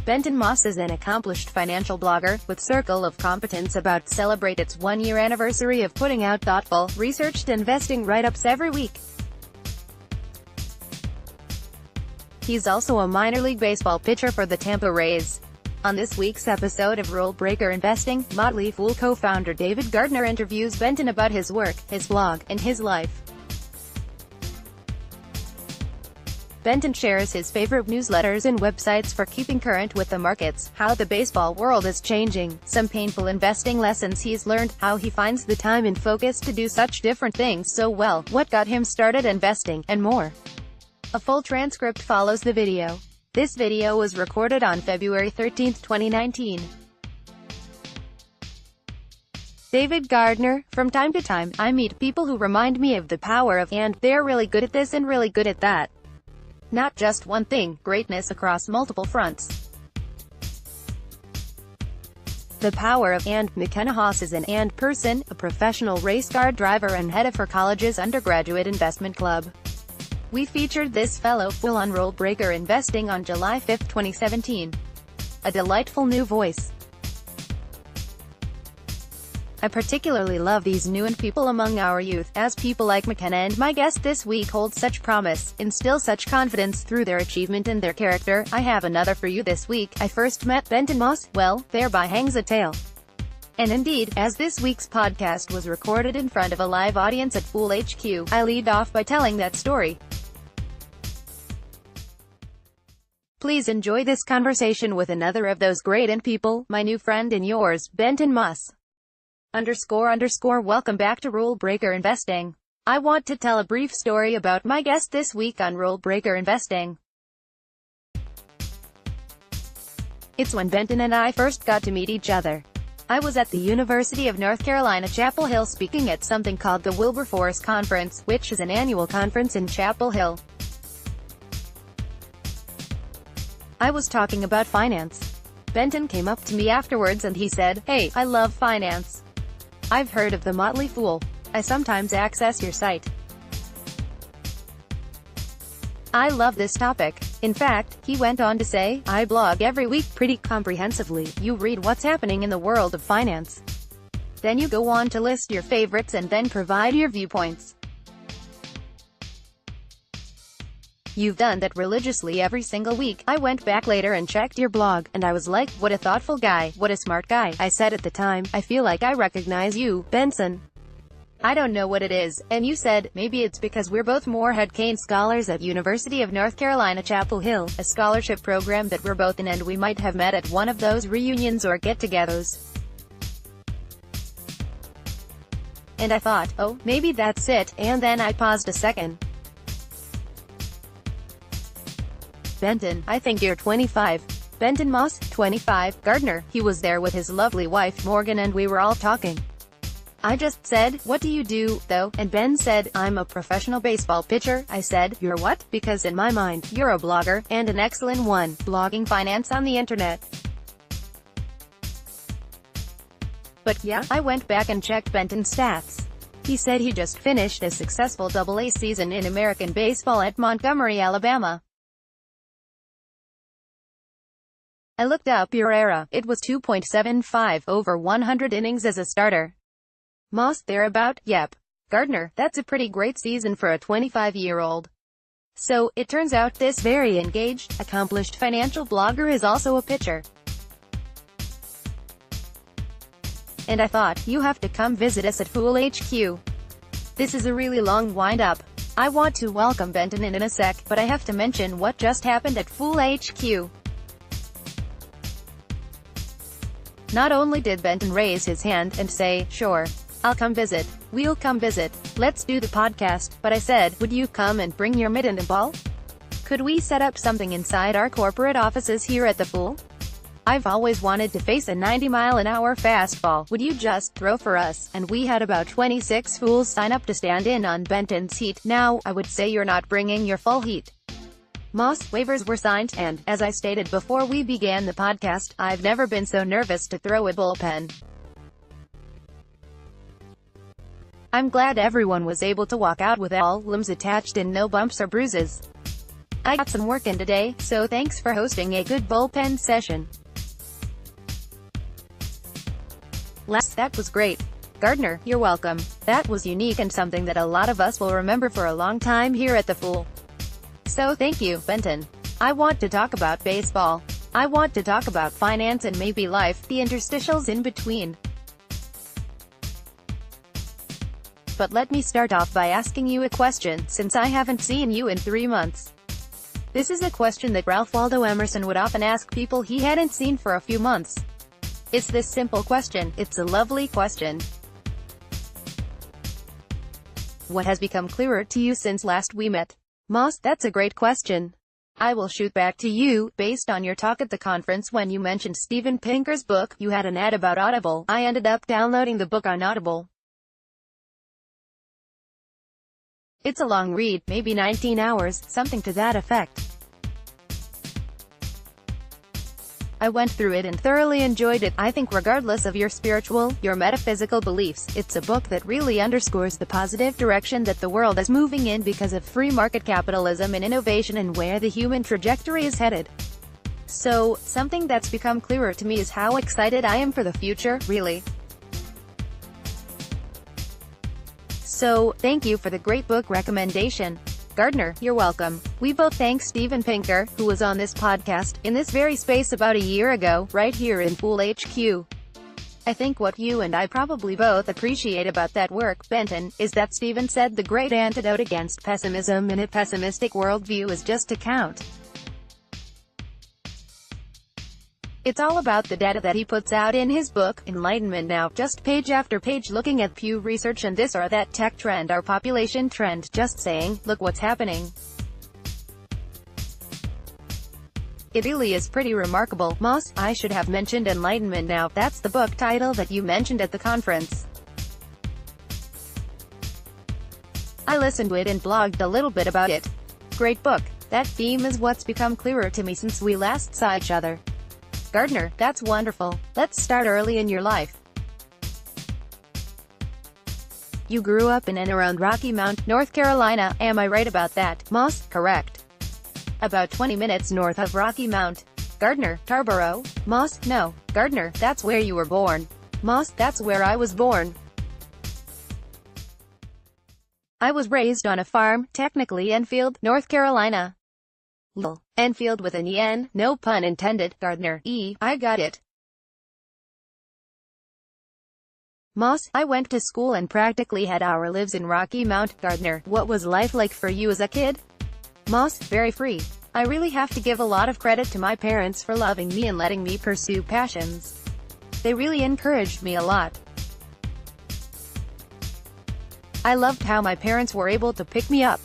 Benton Moss is an accomplished financial blogger, with Circle of Competence about to celebrate its one-year anniversary of putting out thoughtful, researched investing write-ups every week. He's also a minor league baseball pitcher for the Tampa Rays. On this week's episode of Rule Breaker Investing, Motley Fool co-founder David Gardner interviews Benton about his work, his blog, and his life. Benton shares his favorite newsletters and websites for keeping current with the markets, how the baseball world is changing, some painful investing lessons he's learned, how he finds the time and focus to do such different things so well, what got him started investing, and more. A full transcript follows the video. This video was recorded on February 13, 2019. David Gardner: from time to time, I meet people who remind me of the power of, and they're really good at this and really good at that. Not just one thing, greatness across multiple fronts. The power of, and McKenna Haas is an and person, a professional race car driver and head of her college's undergraduate investment club. We featured this fellow fool on Rule Breaker Investing on July 5, 2017. A delightful new voice. I particularly love these new people among our youth, as people like McKenna and my guest this week hold such promise, instill such confidence through their achievement and their character. I have another for you this week. I first met Benton Moss, well, thereby hangs a tale. And indeed, as this week's podcast was recorded in front of a live audience at Fool HQ, I lead off by telling that story. Please enjoy this conversation with another of those great people, my new friend and yours, Benton Moss. Welcome back to Rule Breaker Investing. I want to tell a brief story about my guest this week on Rule Breaker Investing. It's when Benton and I first got to meet each other. I was at the University of North Carolina, Chapel Hill, speaking at something called the Wilberforce Conference, which is an annual conference in Chapel Hill. I was talking about finance. Benton came up to me afterwards and he said, "Hey, I love finance. I've heard of the Motley Fool. I sometimes access your site. I love this topic." In fact, he went on to say, "I blog every week pretty comprehensively. You read what's happening in the world of finance. Then you go on to list your favorites and then provide your viewpoints. You've done that religiously every single week." I went back later and checked your blog, and I was like, what a thoughtful guy, what a smart guy. I said at the time, I feel like I recognize you, Benson. I don't know what it is. And you said, maybe it's because we're both Moorhead Cain scholars at University of North Carolina, Chapel Hill, a scholarship program that we're both in, and we might have met at one of those reunions or get-togethers. And I thought, oh, maybe that's it, and then I paused a second. Benton: I think you're 25. Benton Moss, 25. Gardner: he was there with his lovely wife, Morgan, and we were all talking. I just said, what do you do, though? And Ben said, I'm a professional baseball pitcher. I said, you're what? Because in my mind, you're a blogger, and an excellent one, blogging finance on the internet. But yeah, I went back and checked Benton's stats. He said he just finished a successful AA season in American baseball at Montgomery, Alabama. I looked up your era. It was 2.75 over 100 innings as a starter. Moss: thereabout, yep. Gardner: that's a pretty great season for a 25-year-old. So, it turns out this very engaged, accomplished financial blogger is also a pitcher. And I thought, you have to come visit us at Fool HQ. This is a really long wind-up. I want to welcome Benton in a sec, but I have to mention what just happened at Fool HQ. Not only did Benton raise his hand and say, sure, I'll come visit, we'll come visit, let's do the podcast, but I said, would you come and bring your mitt and a ball? Could we set up something inside our corporate offices here at the Fool? I've always wanted to face a 90-mile-an-hour fastball. Would you just throw for us? And we had about 26 fools sign up to stand in on Benton's heat. Now, I would say you're not bringing your full heat. Moss: waivers were signed, and, as I stated before we began the podcast, I've never been so nervous to throw a bullpen. I'm glad everyone was able to walk out with all limbs attached and no bumps or bruises. I got some work in today, so thanks for hosting a good bullpen session. Les, that was great. Gardner, you're welcome. That was unique and something that a lot of us will remember for a long time here at The Fool. So thank you, Benton. I want to talk about baseball. I want to talk about finance and maybe life, the interstitials in between. But let me start off by asking you a question, since I haven't seen you in 3 months. This is a question that Ralph Waldo Emerson would often ask people he hadn't seen for a few months. It's this simple question. It's a lovely question. What has become clearer to you since last we met? Moss, that's a great question. I will shoot back to you, based on your talk at the conference when you mentioned Steven Pinker's book. You had an ad about Audible. I ended up downloading the book on Audible. It's a long read, maybe 19 hours, something to that effect. I went through it and thoroughly enjoyed it. I think regardless of your spiritual, your metaphysical beliefs, it's a book that really underscores the positive direction that the world is moving in because of free market capitalism and innovation and where the human trajectory is headed. So, something that's become clearer to me is how excited I am for the future, really. So, thank you for the great book recommendation. Gardner, you're welcome. We both thank Steven Pinker, who was on this podcast, in this very space about a year ago, right here in Fool HQ. I think what you and I probably both appreciate about that work, Benton, is that Steven said the great antidote against pessimism in a pessimistic worldview is just to count. It's all about the data that he puts out in his book, Enlightenment Now, just page after page looking at Pew Research and this or that tech trend or population trend, just saying, look what's happening. It really is pretty remarkable. Moss, I should have mentioned Enlightenment Now. That's the book title that you mentioned at the conference. I listened to it and blogged a little bit about it. Great book. That theme is what's become clearer to me since we last saw each other. Gardner, that's wonderful. Let's start early in your life. You grew up in and around Rocky Mount, North Carolina, am I right about that? Moss, correct. About 20 minutes north of Rocky Mount. Gardner, Tarboro? Moss, no. Gardner, that's where you were born. Moss, that's where I was born. I was raised on a farm, technically Enfield, North Carolina. Enfield with an E-N, no pun intended. Gardner, I got it. Moss, I went to school and practically had our lives in Rocky Mount. Gardner, what was life like for you as a kid? Moss, very free. I really have to give a lot of credit to my parents for loving me and letting me pursue passions. They really encouraged me a lot. I loved how my parents were able to pick me up.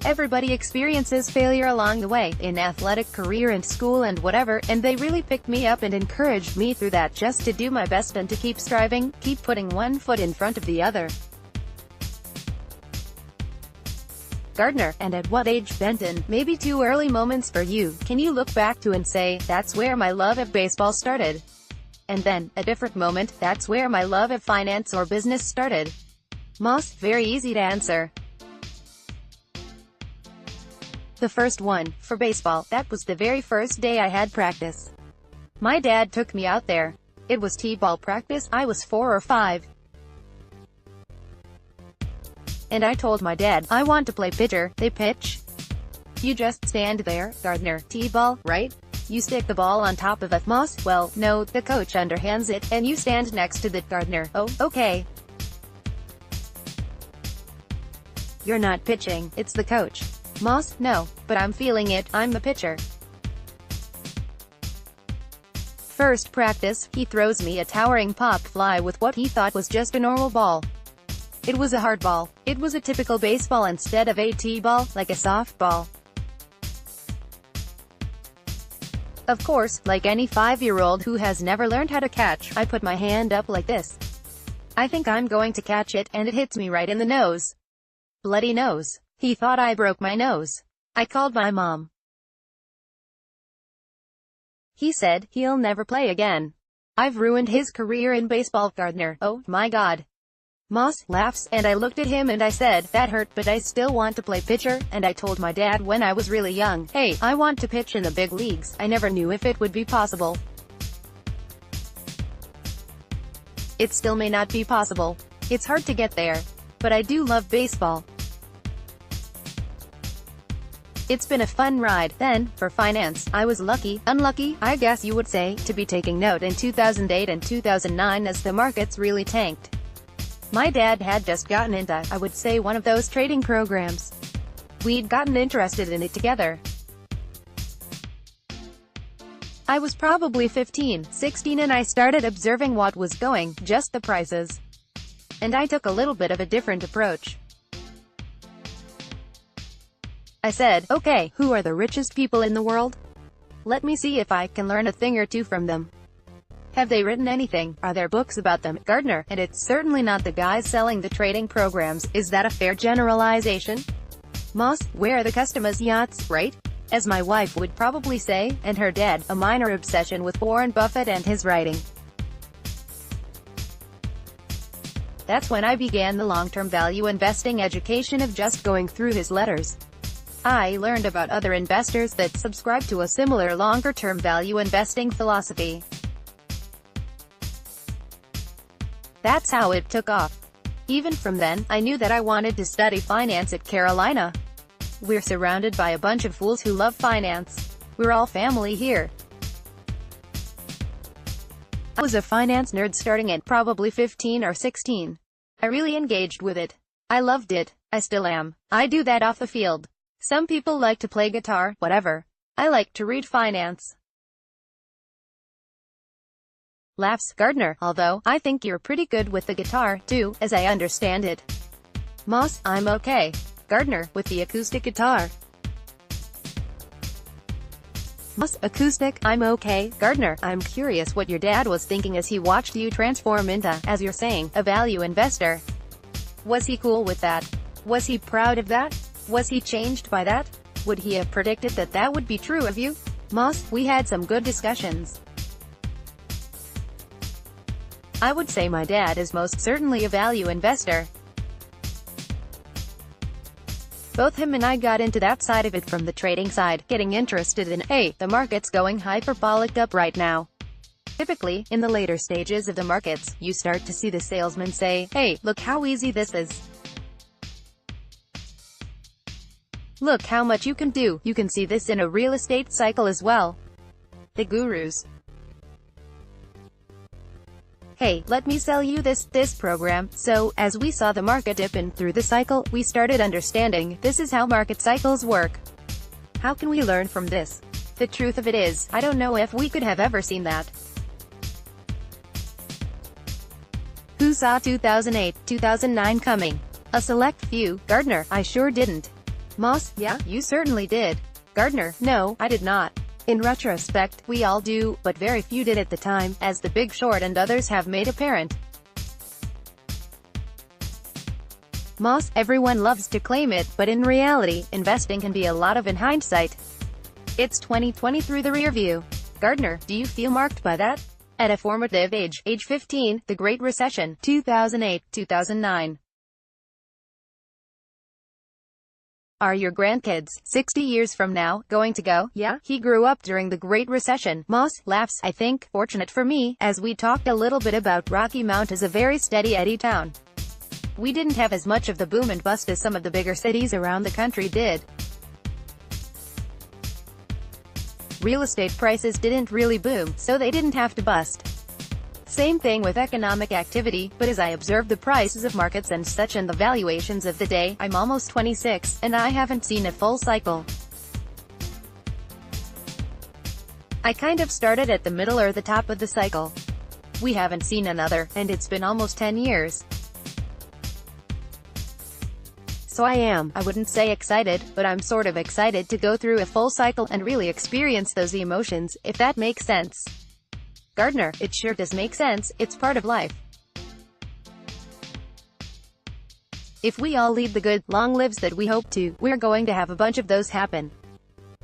Everybody experiences failure along the way, in athletic career and school and whatever, and they really picked me up and encouraged me through that just to do my best and to keep striving, keep putting one foot in front of the other. Gardner, and at what age, Benton? Maybe too early moments for you. Can you look back to and say, that's where my love of baseball started? And then, a different moment, that's where my love of finance or business started? Moss, very easy to answer. The first one, for baseball, that was the very first day I had practice. My dad took me out there. It was t-ball practice, I was 4 or 5. And I told my dad, I want to play pitcher. They pitch. You just stand there, Gardner, t-ball, right? You stick the ball on top of a Moss, well, no, the coach underhands it, and you stand next to the Gardner. Oh, okay. You're not pitching, it's the coach. Moss, no, but I'm feeling it, I'm the pitcher. First practice, he throws me a towering pop fly with what he thought was just a normal ball. It was a hard ball. It was a typical baseball instead of a t-ball, like a softball. Of course, like any 5-year-old who has never learned how to catch, I put my hand up like this. I think I'm going to catch it, and it hits me right in the nose. Bloody nose. He thought I broke my nose. I called my mom. He said, he'll never play again. I've ruined his career in baseball. Gardner, oh my God. Moss laughs, and I looked at him and I said, that hurt, but I still want to play pitcher, and I told my dad when I was really young, hey, I want to pitch in the big leagues. I never knew if it would be possible. It still may not be possible. It's hard to get there. But I do love baseball. It's been a fun ride. Then, for finance, I was lucky, unlucky, I guess you would say, to be taking note in 2008 and 2009 as the markets really tanked. My dad had just gotten into, I would say, one of those trading programs. We'd gotten interested in it together. I was probably 15, 16 and I started observing what was going, just the prices. And I took a little bit of a different approach. I said, okay, who are the richest people in the world? Let me see if I can learn a thing or two from them. Have they written anything? Are there books about them? Gardner, and it's certainly not the guys selling the trading programs. Is that a fair generalization? Moss, where are the customers' yachts, right? As my wife would probably say, and her dad, a minor obsession with Warren Buffett and his writing. That's when I began the long-term value investing education of just going through his letters. I learned about other investors that subscribe to a similar longer-term value investing philosophy. That's how it took off. Even from then, I knew that I wanted to study finance at Carolina. We're surrounded by a bunch of fools who love finance. We're all family here. I was a finance nerd starting at probably 15 or 16. I really engaged with it. I loved it. I still am. I do that off the field. Some people like to play guitar, whatever. I like to read finance. Laughs, Gardner, although, I think you're pretty good with the guitar, too, as I understand it. Moss, I'm okay. Gardner, with the acoustic guitar. Moss, acoustic, I'm okay. Gardner, I'm curious what your dad was thinking as he watched you transform into, as you're saying, a value investor. Was he cool with that? Was he proud of that? Was he changed by that? Would he have predicted that that would be true of you? Moss, we had some good discussions. I would say my dad is most certainly a value investor. Both him and I got into that side of it from the trading side, getting interested in, hey, the market's going hyperbolic up right now. Typically, in the later stages of the markets, you start to see the salesman say, hey, look how easy this is. Look how much you can do. You can see this in a real estate cycle as well. The gurus. Hey, let me sell you this program. So, as we saw the market dip in through the cycle, we started understanding, this is how market cycles work. How can we learn from this? The truth of it is, I don't know if we could have ever seen that. Who saw 2008, 2009 coming? A select few. Gardner, I sure didn't. Moss, yeah, you certainly did. Gardner, no, I did not. In retrospect, we all do, but very few did at the time, as The Big Short and others have made apparent. Moss, everyone loves to claim it, but in reality, investing can be a lot of in hindsight. It's 2020 through the rear view. Gardner, do you feel marked by that? At a formative age 15, the Great Recession, 2008, 2009. Are your grandkids, 60 years from now, going to go, yeah, he grew up during the Great Recession? Moss laughs, I think, fortunate for me, as we talked a little bit about, Rocky Mount is a very steady Eddie town. We didn't have as much of the boom and bust as some of the bigger cities around the country did. Real estate prices didn't really boom, so they didn't have to bust. Same thing with economic activity, but as I observe the prices of markets and such and the valuations of the day, I'm almost 26, and I haven't seen a full cycle. I kind of started at the middle or the top of the cycle. We haven't seen another, and it's been almost 10 years. So I wouldn't say excited, but I'm sort of excited to go through a full cycle and really experience those emotions, if that makes sense. Gardner, it sure does make sense, it's part of life. If we all lead the good, long lives that we hope to, we're going to have a bunch of those happen.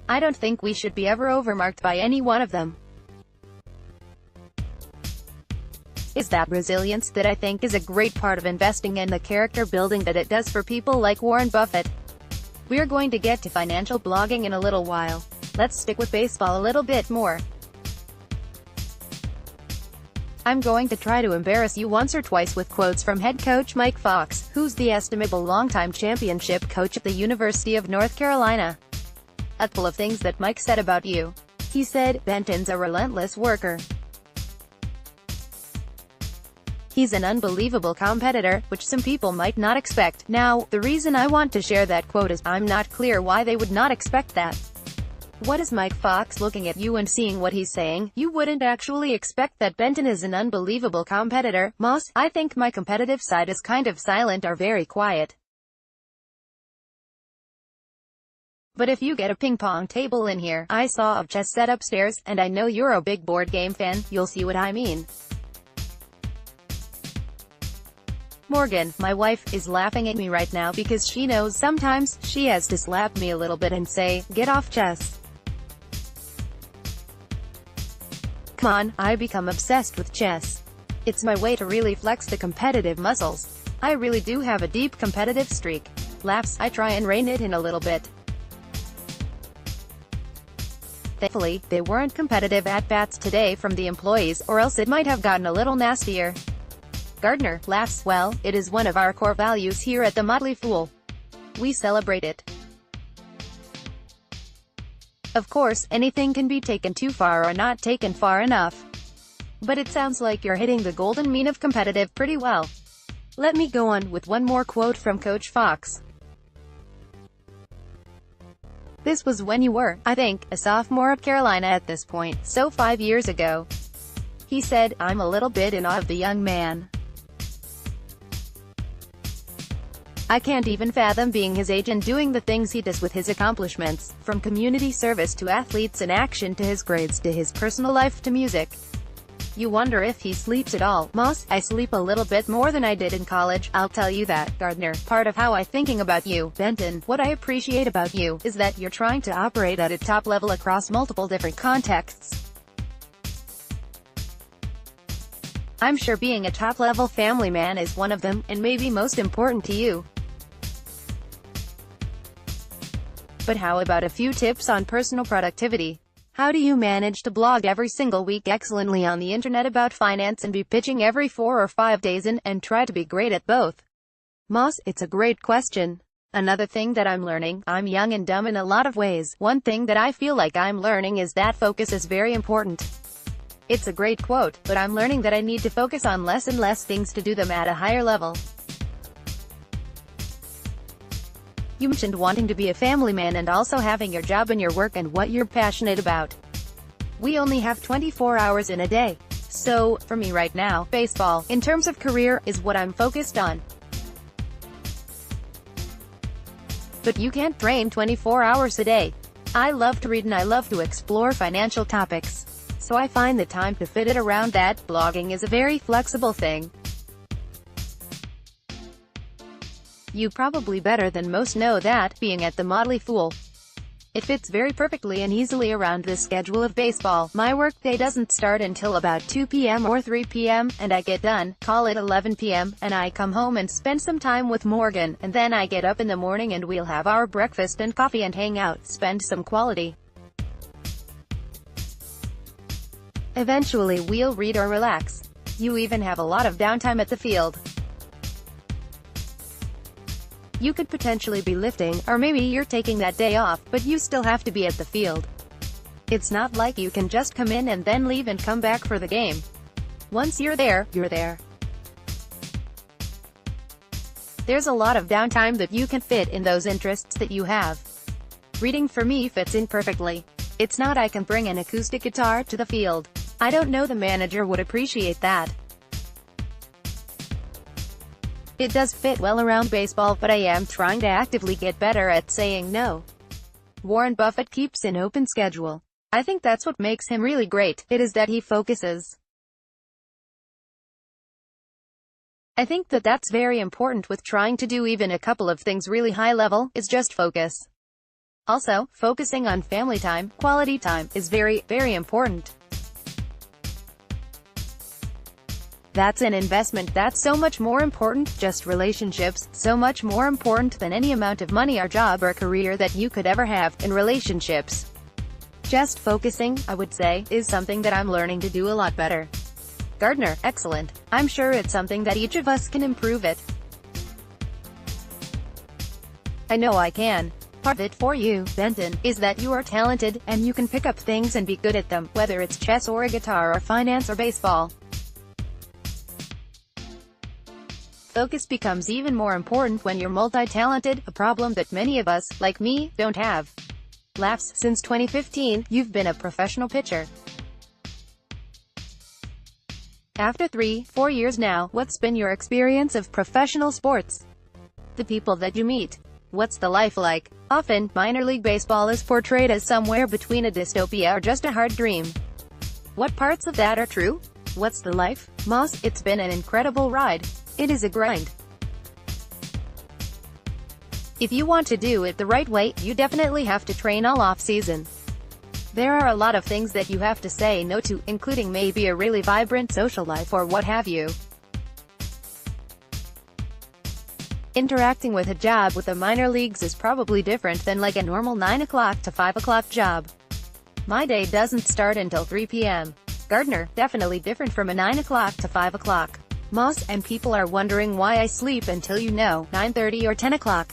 I don't think we should be ever overmarked by any one of them. Is that resilience that I think is a great part of investing and the character building that it does for people like Warren Buffett. We're going to get to financial blogging in a little while. Let's stick with baseball a little bit more. I'm going to try to embarrass you once or twice with quotes from head coach Mike Fox, who's the estimable longtime championship coach at the University of North Carolina. A couple of things that Mike said about you. He said, "Benton's a relentless worker. He's an unbelievable competitor," which some people might not expect. Now, the reason I want to share that quote is, I'm not clear why they would not expect that. What is Mike Fox looking at you and seeing what he's saying? You wouldn't actually expect that Benton is an unbelievable competitor, Moss. I think my competitive side is kind of silent or very quiet. But if you get a ping pong table in here, I saw a chess set upstairs, and I know you're a big board game fan, you'll see what I mean. Morgan, my wife, is laughing at me right now because she knows sometimes she has to slap me a little bit and say, "Get off chess." Come on, I become obsessed with chess. It's my way to really flex the competitive muscles. I really do have a deep competitive streak. Laughs, I try and rein it in a little bit. Thankfully, they weren't competitive at-bats today from the employees, or else it might have gotten a little nastier. Gardner laughs, well, it is one of our core values here at The Motley Fool. We celebrate it. Of course, anything can be taken too far or not taken far enough. But it sounds like you're hitting the golden mean of competitive pretty well. Let me go on with one more quote from Coach Fox. This was when you were, I think, a sophomore at Carolina at this point, so 5 years ago. He said, "I'm a little bit in awe of the young man. I can't even fathom being his age and doing the things he does with his accomplishments, from community service to athletes in action to his grades to his personal life to music." You wonder if he sleeps at all. Moss, I sleep a little bit more than I did in college, I'll tell you that. Gardner, part of how I'm thinking about you, Benton, what I appreciate about you, is that you're trying to operate at a top level across multiple different contexts. I'm sure being a top-level family man is one of them, and maybe most important to you. But how about a few tips on personal productivity? How do you manage to blog every single week excellently on the internet about finance and be pitching every 4 or 5 days in, and try to be great at both? Moss, it's a great question. Another thing that I'm learning, I'm young and dumb in a lot of ways. One thing that I feel like I'm learning is that focus is very important. It's a great quote, but I'm learning that I need to focus on less and less things to do them at a higher level. You mentioned wanting to be a family man and also having your job and your work and what you're passionate about. We only have 24 hours in a day. So, for me right now, baseball, in terms of career, is what I'm focused on. But you can't train 24 hours a day. I love to read and I love to explore financial topics. So I find the time to fit it around that. Blogging is a very flexible thing. You probably better than most know that, being at The Motley Fool, it fits very perfectly and easily around the schedule of baseball. My workday doesn't start until about 2 p.m. or 3 p.m., and I get done, call it 11 p.m., and I come home and spend some time with Morgan, and then I get up in the morning and we'll have our breakfast and coffee and hang out, spend some quality. Eventually we'll read or relax. You even have a lot of downtime at the field. You could potentially be lifting, or maybe you're taking that day off, but you still have to be at the field. It's not like you can just come in and then leave and come back for the game. Once you're there, you're there. There's a lot of downtime that you can fit in those interests that you have. Reading for me fits in perfectly. It's not I can bring an acoustic guitar to the field. I don't know the manager would appreciate that. It does fit well around baseball, but I am trying to actively get better at saying no. Warren Buffett keeps an open schedule. I think that's what makes him really great. It is that he focuses. I think that that's very important with trying to do even a couple of things really high level, is just focus. Also, focusing on family time, quality time, is very, very important. That's an investment that's so much more important, just relationships, so much more important than any amount of money or job or career that you could ever have, in relationships. Just focusing, I would say, is something that I'm learning to do a lot better. Gardner, excellent. I'm sure it's something that each of us can improve it. I know I can. Part of it for you, Benton, is that you are talented, and you can pick up things and be good at them, whether it's chess or a guitar or finance or baseball. Focus becomes even more important when you're multi-talented, a problem that many of us, like me, don't have. Laughs. Since 2015, you've been a professional pitcher. After 3-4 years now, what's been your experience of professional sports? The people that you meet. What's the life like? Often, minor league baseball is portrayed as somewhere between a dystopia or just a hard dream. What parts of that are true? What's the life? Moss, it's been an incredible ride. It is a grind. If you want to do it the right way, you definitely have to train all off-season. There are a lot of things that you have to say no to, including maybe a really vibrant social life or what have you. Interacting with a job with the minor leagues is probably different than like a normal 9 o'clock to 5 o'clock job. My day doesn't start until 3 p.m. Gardner, definitely different from a 9 o'clock to 5 o'clock. Moss, and people are wondering why I sleep until 9:30 or 10 o'clock.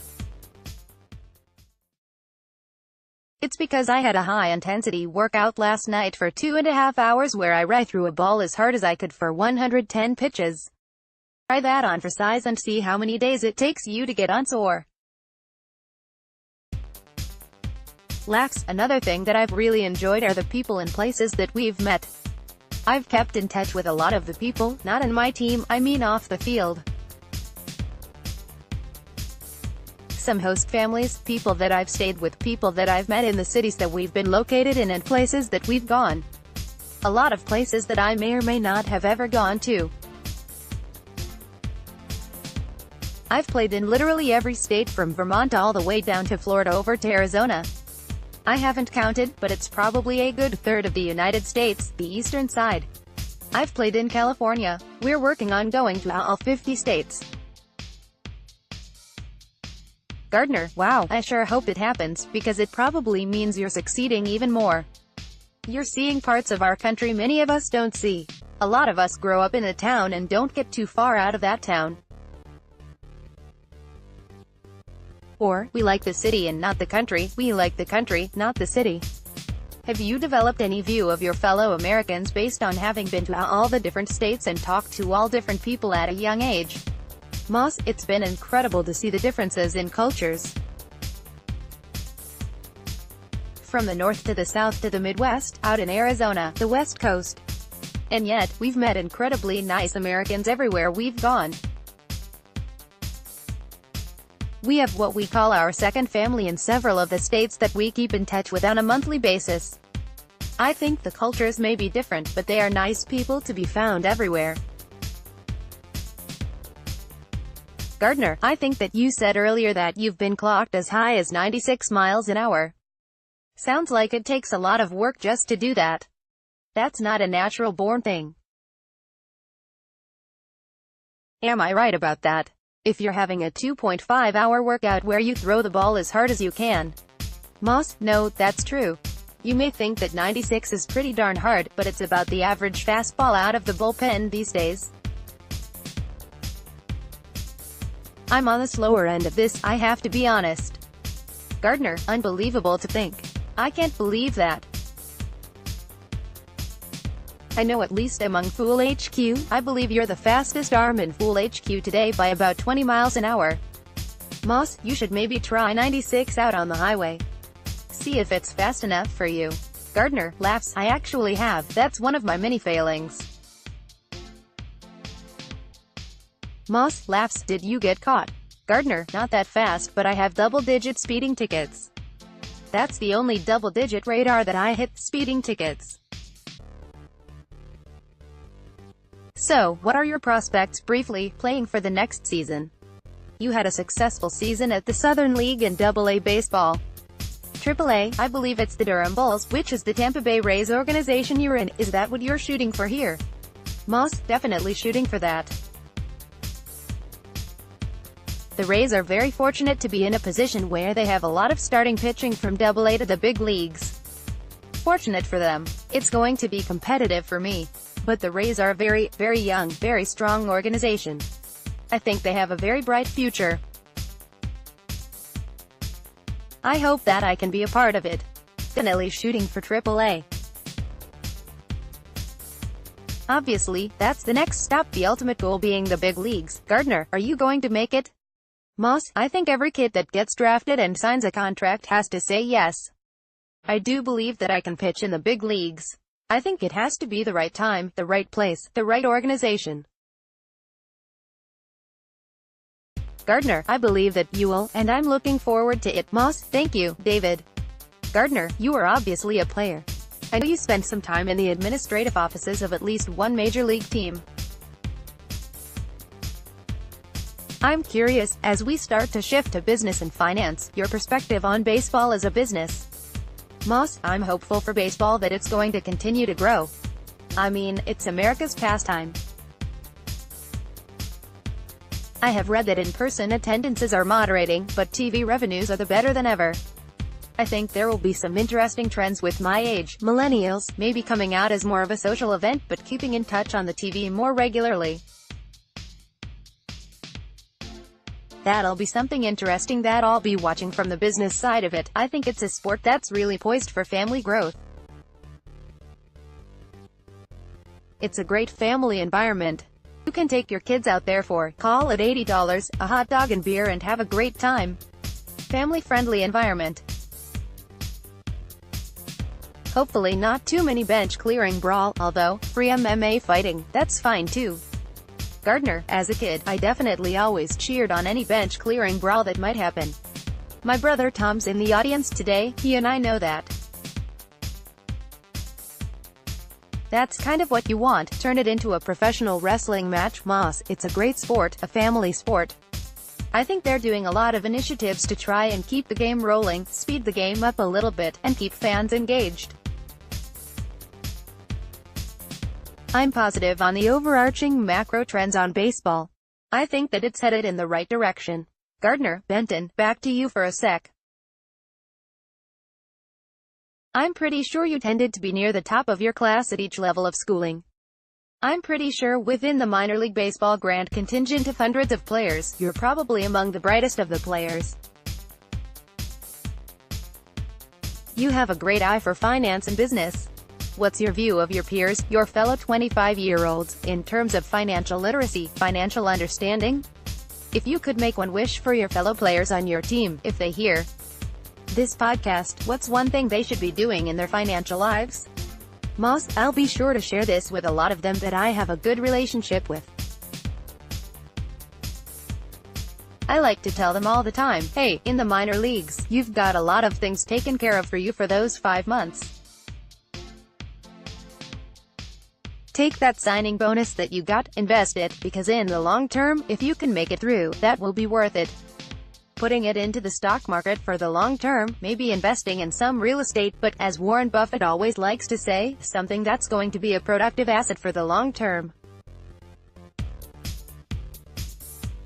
It's because I had a high-intensity workout last night for 2.5 hours where I threw a ball as hard as I could for 110 pitches. Try that on for size and see how many days it takes you to get unsore. Laughs. Another thing that I've really enjoyed are the people and places that we've met. I've kept in touch with a lot of the people, not in my team, I mean off the field. Some host families, people that I've stayed with, people that I've met in the cities that we've been located in and places that we've gone. A lot of places that I may or may not have ever gone to. I've played in literally every state from Vermont all the way down to Florida over to Arizona. I haven't counted, but it's probably a good third of the United States, the eastern side. I've played in California. We're working on going to all 50 states. Gardner, wow, I sure hope it happens, because it probably means you're succeeding even more. You're seeing parts of our country many of us don't see. A lot of us grow up in a town and don't get too far out of that town. Or, we like the city and not the country, we like the country, not the city. Have you developed any view of your fellow Americans based on having been to all the different states and talked to all different people at a young age? Moss, it's been incredible to see the differences in cultures. From the north to the south to the Midwest, out in Arizona, the West Coast. And yet, we've met incredibly nice Americans everywhere we've gone. We have what we call our second family in several of the states that we keep in touch with on a monthly basis. I think the cultures may be different, but they are nice people to be found everywhere. Gardner, I think that you said earlier that you've been clocked as high as 96 miles an hour. Sounds like it takes a lot of work just to do that. That's not a natural-born thing. Am I right about that? If you're having a 2.5-hour workout where you throw the ball as hard as you can. Moss, no, that's true. You may think that 96 is pretty darn hard, but it's about the average fastball out of the bullpen these days. I'm on the slower end of this, I have to be honest. Gardner, unbelievable to think. I can't believe that. I know at least among Fool HQ, I believe you're the fastest arm in Fool HQ today by about 20 miles an hour. Moss, you should maybe try 96 out on the highway. See if it's fast enough for you. Gardner, laughs, I actually have, that's one of my many failings. Moss, laughs, did you get caught? Gardner, not that fast, but I have double-digit speeding tickets. That's the only double-digit radar that I hit, speeding tickets. So, what are your prospects, briefly, playing for the next season? You had a successful season at the Southern League in AA baseball. AAA, I believe it's the Durham Bulls, which is the Tampa Bay Rays organization you're in. Is that what you're shooting for here? Moss, definitely shooting for that. The Rays are very fortunate to be in a position where they have a lot of starting pitching from Double-A to the big leagues. Fortunate for them. It's going to be competitive for me. But the Rays are a very, very young, very strong organization. I think they have a very bright future. I hope that I can be a part of it. Definitely shooting for Triple-A. Obviously, that's the next stop, the ultimate goal being the big leagues. Gardner, are you going to make it? Moss, I think every kid that gets drafted and signs a contract has to say yes. I do believe that I can pitch in the big leagues. I think it has to be the right time, the right place, the right organization. Gardner, I believe that you will, and I'm looking forward to it. Moss, thank you, David. Gardner, you are obviously a player. I know you spent some time in the administrative offices of at least one major league team. I'm curious, as we start to shift to business and finance, your perspective on baseball as a business. Moss, I'm hopeful for baseball that it's going to continue to grow. I mean, it's America's pastime. I have read that in-person attendances are moderating, but TV revenues are the better than ever. I think there will be some interesting trends with my age, millennials, maybe coming out as more of a social event but keeping in touch on the TV more regularly. That'll be something interesting that I'll be watching from the business side of it. I think it's a sport that's really poised for family growth. It's a great family environment. You can take your kids out there for, call it $80, a hot dog and beer and have a great time. Family-friendly environment. Hopefully not too many bench-clearing brawl, although, free MMA fighting, that's fine too. Gardner, as a kid, I definitely always cheered on any bench-clearing brawl that might happen. My brother Tom's in the audience today, he and I know that. That's kind of what you want, turn it into a professional wrestling match. Moss, it's a great sport, a family sport. I think they're doing a lot of initiatives to try and keep the game rolling, speed the game up a little bit, and keep fans engaged. I'm positive on the overarching macro trends on baseball. I think that it's headed in the right direction. Gardner, Benton, back to you for a sec. I'm pretty sure you tended to be near the top of your class at each level of schooling. I'm pretty sure within the minor league baseball grand contingent of hundreds of players, you're probably among the brightest of the players. You have a great eye for finance and business. What's your view of your peers, your fellow 25-year-olds, in terms of financial literacy, financial understanding? If you could make one wish for your fellow players on your team, if they hear this podcast, what's one thing they should be doing in their financial lives? Moss, I'll be sure to share this with a lot of them that I have a good relationship with. I like to tell them all the time, hey, in the minor leagues, you've got a lot of things taken care of for you for those 5 months. Take that signing bonus that you got, invest it, because in the long term, if you can make it through, that will be worth it. Putting it into the stock market for the long term, maybe investing in some real estate, but, as Warren Buffett always likes to say, something that's going to be a productive asset for the long term.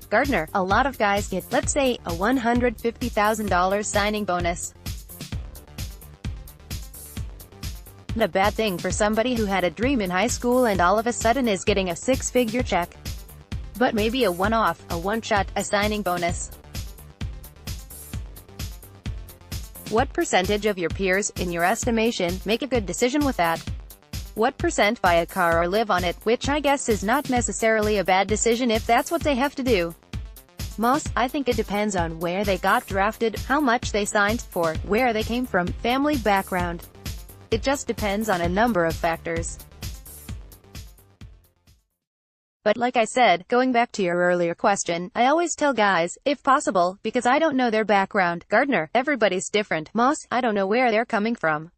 Gardner, a lot of guys get, let's say, a $150,000 signing bonus. Not a bad thing for somebody who had a dream in high school and all of a sudden is getting a six-figure check. But maybe a one-off, a one-shot, a signing bonus. What percentage of your peers, in your estimation, make a good decision with that? What percent buy a car or live on it, which I guess is not necessarily a bad decision if that's what they have to do? Moss, I think it depends on where they got drafted, how much they signed for, where they came from, family background. It just depends on a number of factors. But like I said, going back to your earlier question, I always tell guys, if possible, because I don't know their background. Gardner, everybody's different. Moss, I don't know where they're coming from.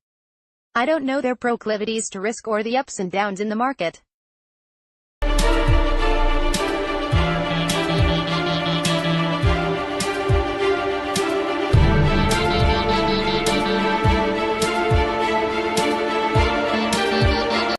I don't know their proclivities to risk or the ups and downs in the market.